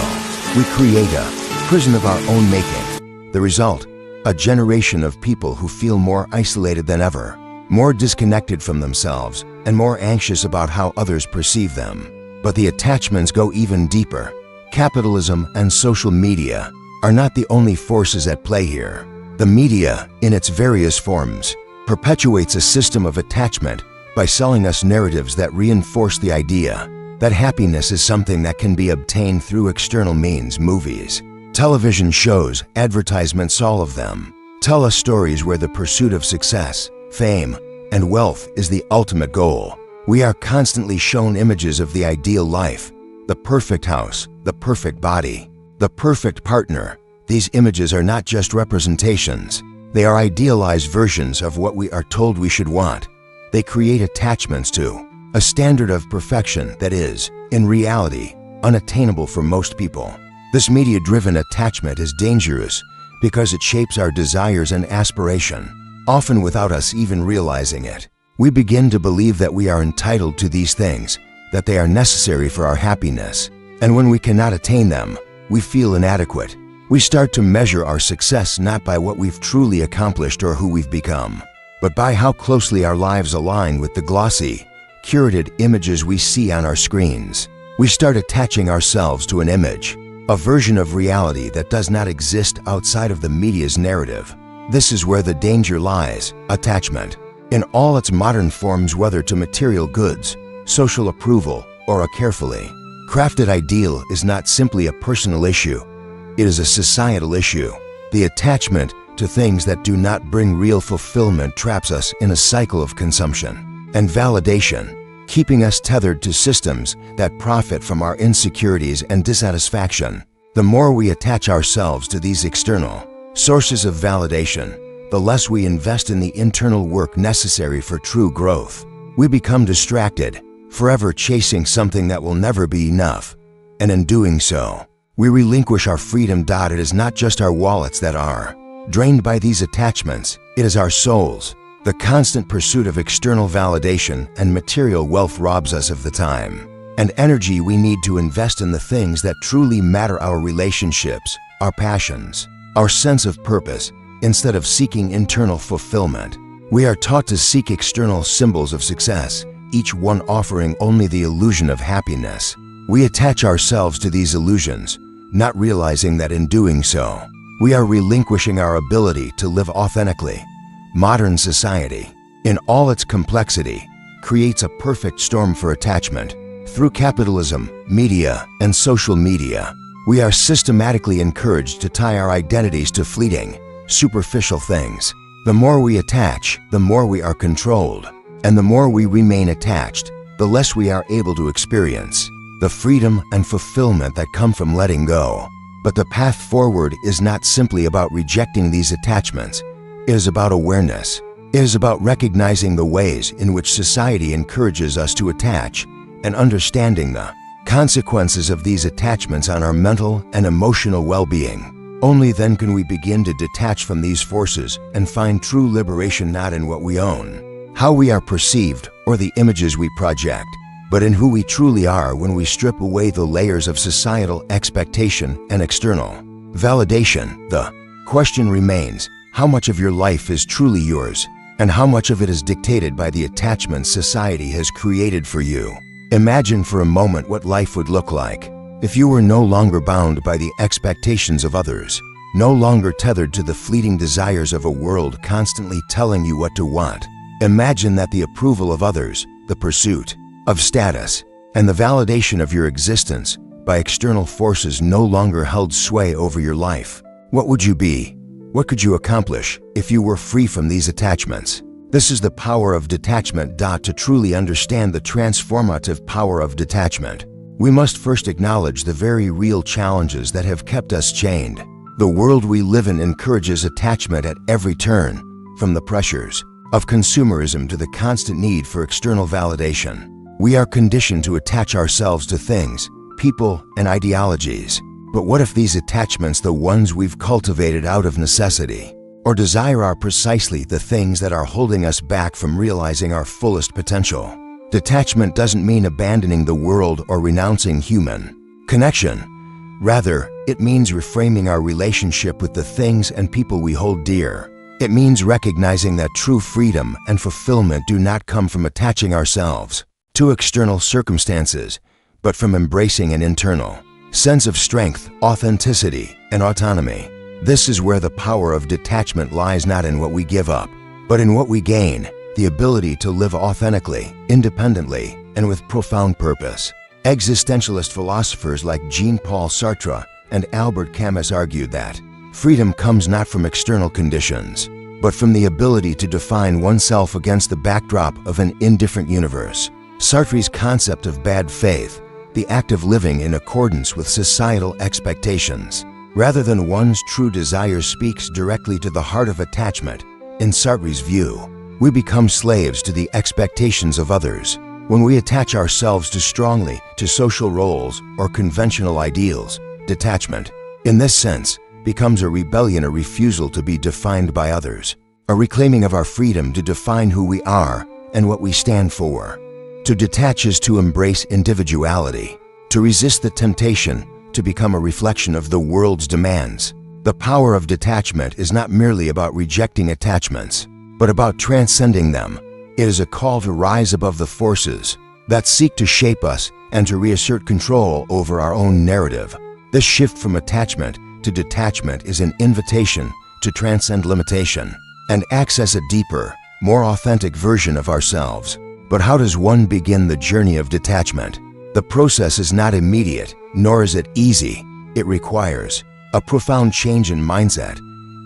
A: we create a prison of our own making. The result: a generation of people who feel more isolated than ever, more disconnected from themselves, and more anxious about how others perceive them. But the attachments go even deeper. Capitalism and social media are not the only forces at play here. The media, in its various forms, perpetuates a system of attachment by selling us narratives that reinforce the idea that happiness is something that can be obtained through external means. Movies, television shows, advertisements, all of them tell us stories where the pursuit of success, fame, and wealth is the ultimate goal. We are constantly shown images of the ideal life, the perfect house, the perfect body, the perfect partner. These images are not just representations. They are idealized versions of what we are told we should want. They create attachments to a standard of perfection that is, in reality, unattainable for most people. This media-driven attachment is dangerous because it shapes our desires and aspiration, often without us even realizing it. We begin to believe that we are entitled to these things, that they are necessary for our happiness, and when we cannot attain them, we feel inadequate. We start to measure our success not by what we've truly accomplished or who we've become, but by how closely our lives align with the glossy, curated images we see on our screens. We start attaching ourselves to an image, a version of reality that does not exist outside of the media's narrative. This is where the danger lies: attachment. In all its modern forms, whether to material goods, social approval, or a carefully crafted ideal, is not simply a personal issue. It is a societal issue. The attachment to things that do not bring real fulfillment traps us in a cycle of consumption and validation, keeping us tethered to systems that profit from our insecurities and dissatisfaction. The more we attach ourselves to these external sources of validation, the less we invest in the internal work necessary for true growth. We become distracted, forever chasing something that will never be enough, and in doing so, we relinquish our freedom. It is not just our wallets that are drained by these attachments, it is our souls. The constant pursuit of external validation and material wealth robs us of the time and energy we need to invest in the things that truly matter: our relationships, our passions, our sense of purpose. Instead of seeking internal fulfillment, we are taught to seek external symbols of success, each one offering only the illusion of happiness. We attach ourselves to these illusions, not realizing that in doing so, we are relinquishing our ability to live authentically. Modern society, in all its complexity, creates a perfect storm for attachment. Through capitalism, media, and social media, we are systematically encouraged to tie our identities to fleeting, superficial things. The more we attach, the more we are controlled, and the more we remain attached, the less we are able to experience the freedom and fulfillment that come from letting go. But the path forward is not simply about rejecting these attachments. It is about awareness. It is about recognizing the ways in which society encourages us to attach and understanding the consequences of these attachments on our mental and emotional well-being. Only then can we begin to detach from these forces and find true liberation, not in what we own, how we are perceived, or the images we project, but in who we truly are when we strip away the layers of societal expectation and external validation. The question remains: how much of your life is truly yours, and how much of it is dictated by the attachments society has created for you? Imagine for a moment what life would look like if you were no longer bound by the expectations of others, no longer tethered to the fleeting desires of a world constantly telling you what to want. Imagine that the approval of others, the pursuit of status, and the validation of your existence by external forces no longer held sway over your life. What would you be? What could you accomplish if you were free from these attachments? This is the power of detachment. To truly understand the transformative power of detachment, we must first acknowledge the very real challenges that have kept us chained. The world we live in encourages attachment at every turn, from the pressures of consumerism to the constant need for external validation. We are conditioned to attach ourselves to things, people, and ideologies. But what if these attachments, the ones we've cultivated out of necessity or desire, are precisely the things that are holding us back from realizing our fullest potential? Detachment doesn't mean abandoning the world or renouncing human connection. Rather, it means reframing our relationship with the things and people we hold dear. It means recognizing that true freedom and fulfillment do not come from attaching ourselves to external circumstances, but from embracing an internal sense of strength, authenticity, and autonomy. This is where the power of detachment lies, not in what we give up, but in what we gain: the ability to live authentically, independently, and with profound purpose. Existentialist philosophers like Jean-Paul Sartre and Albert Camus argued that freedom comes not from external conditions, but from the ability to define oneself against the backdrop of an indifferent universe. Sartre's concept of bad faith, the act of living in accordance with societal expectations, rather than one's true desires, speaks directly to the heart of attachment. In Sartre's view, we become slaves to the expectations of others when we attach ourselves too strongly to social roles or conventional ideals. Detachment, in this sense, becomes a rebellion, a refusal to be defined by others, a reclaiming of our freedom to define who we are and what we stand for. To detach is to embrace individuality, to resist the temptation to become a reflection of the world's demands. The power of detachment is not merely about rejecting attachments, but about transcending them. It is a call to rise above the forces that seek to shape us and to reassert control over our own narrative. This shift from attachment to detachment is an invitation to transcend limitation and access a deeper, more authentic version of ourselves. But how does one begin the journey of detachment? The process is not immediate, nor is it easy. It requires a profound change in mindset,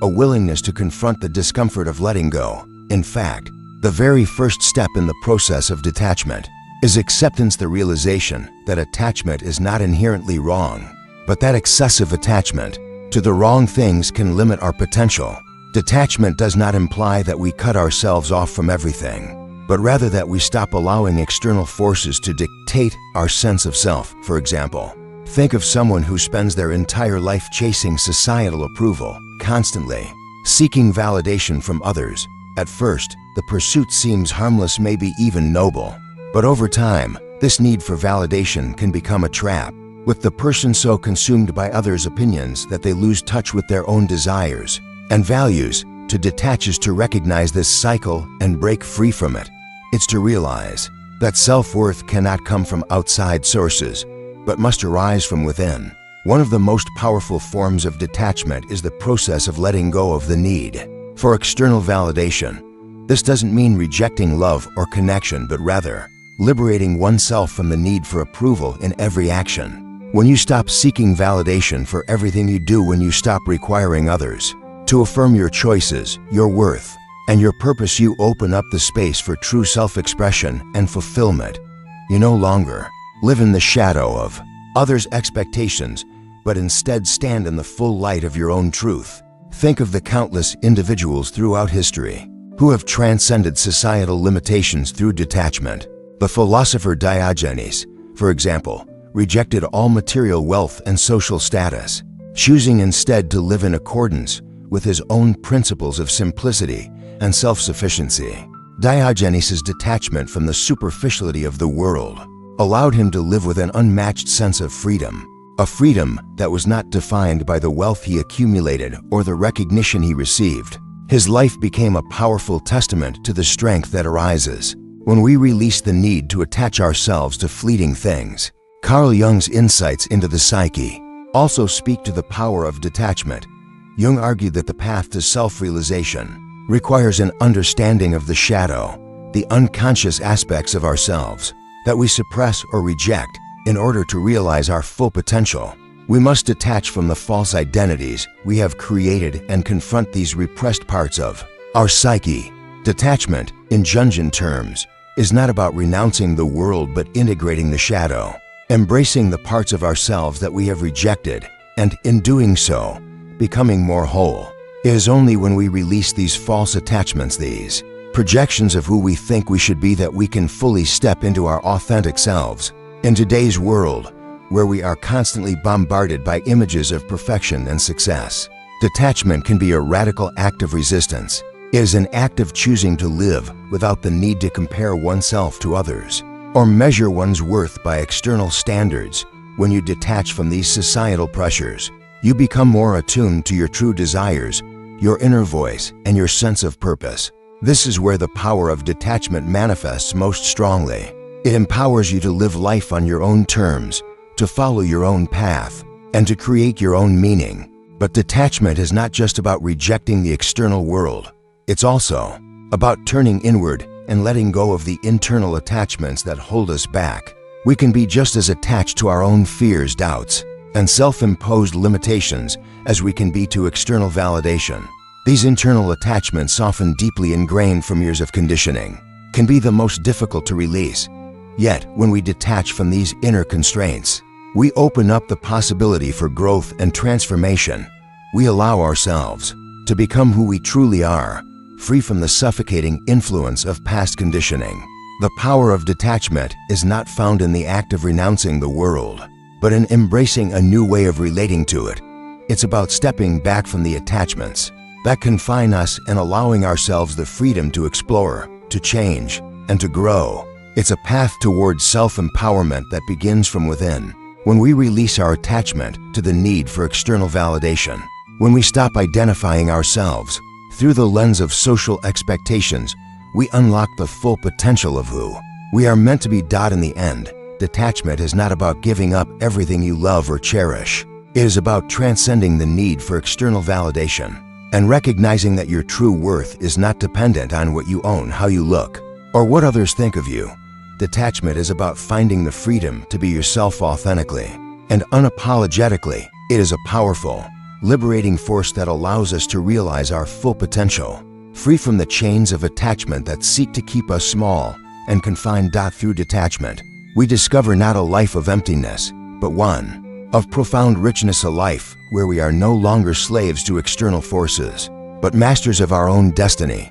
A: a willingness to confront the discomfort of letting go. In fact, the very first step in the process of detachment is acceptance, the realization that attachment is not inherently wrong, but that excessive attachment to the wrong things can limit our potential. Detachment does not imply that we cut ourselves off from everything, but rather that we stop allowing external forces to dictate our sense of self. For example, think of someone who spends their entire life chasing societal approval, constantly seeking validation from others. At first, the pursuit seems harmless, maybe even noble. But over time, this need for validation can become a trap, with the person so consumed by others' opinions that they lose touch with their own desires and values. To detach is to recognize this cycle and break free from it. It's to realize that self-worth cannot come from outside sources, but must arise from within. One of the most powerful forms of detachment is the process of letting go of the need for external validation. This doesn't mean rejecting love or connection, but rather liberating oneself from the need for approval in every action. When you stop seeking validation for everything you do, when you stop requiring others to affirm your choices, your worth, and your purpose, you open up the space for true self-expression and fulfillment. You no longer live in the shadow of others' expectations, but instead stand in the full light of your own truth. Think of the countless individuals throughout history who have transcended societal limitations through detachment. The philosopher Diogenes, for example, rejected all material wealth and social status, choosing instead to live in accordance with his own principles of simplicity and self-sufficiency. Diogenes' detachment from the superficiality of the world allowed him to live with an unmatched sense of freedom, a freedom that was not defined by the wealth he accumulated or the recognition he received. His life became a powerful testament to the strength that arises when we release the need to attach ourselves to fleeting things. Carl Jung's insights into the psyche also speak to the power of detachment. Jung argued that the path to self-realization requires an understanding of the shadow, the unconscious aspects of ourselves that we suppress or reject. In order to realize our full potential, we must detach from the false identities we have created and confront these repressed parts of our psyche. Detachment, in Jungian terms, is not about renouncing the world but integrating the shadow, embracing the parts of ourselves that we have rejected, and in doing so, becoming more whole. It is only when we release these false attachments, these projections of who we think we should be, that we can fully step into our authentic selves. In today's world, where we are constantly bombarded by images of perfection and success, detachment can be a radical act of resistance. It is an act of choosing to live without the need to compare oneself to others or measure one's worth by external standards. When you detach from these societal pressures, you become more attuned to your true desires, your inner voice, and your sense of purpose. This is where the power of detachment manifests most strongly. It empowers you to live life on your own terms, to follow your own path, and to create your own meaning. But detachment is not just about rejecting the external world. It's also about turning inward and letting go of the internal attachments that hold us back, we can be just as attached to our own fears, doubts, and self-imposed limitations as we can be to external validation. These internal attachments, often deeply ingrained from years of conditioning, can be the most difficult to release. Yet, when we detach from these inner constraints, we open up the possibility for growth and transformation. We allow ourselves to become who we truly are, free from the suffocating influence of past conditioning. The power of detachment is not found in the act of renouncing the world, but in embracing a new way of relating to it. It's about stepping back from the attachments that confine us and allowing ourselves the freedom to explore, to change, and to grow. It's a path towards self-empowerment that begins from within. When we release our attachment to the need for external validation, when we stop identifying ourselves through the lens of social expectations, we unlock the full potential of who we are meant to be. In the end, detachment is not about giving up everything you love or cherish. It is about transcending the need for external validation and recognizing that your true worth is not dependent on what you own, how you look, or what others think of you. Detachment is about finding the freedom to be yourself authentically and unapologetically. It is a powerful, liberating force that allows us to realize our full potential, free from the chains of attachment that seek to keep us small and confined. Through detachment, we discover not a life of emptiness, but one of profound richness, a life where we are no longer slaves to external forces, but masters of our own destiny.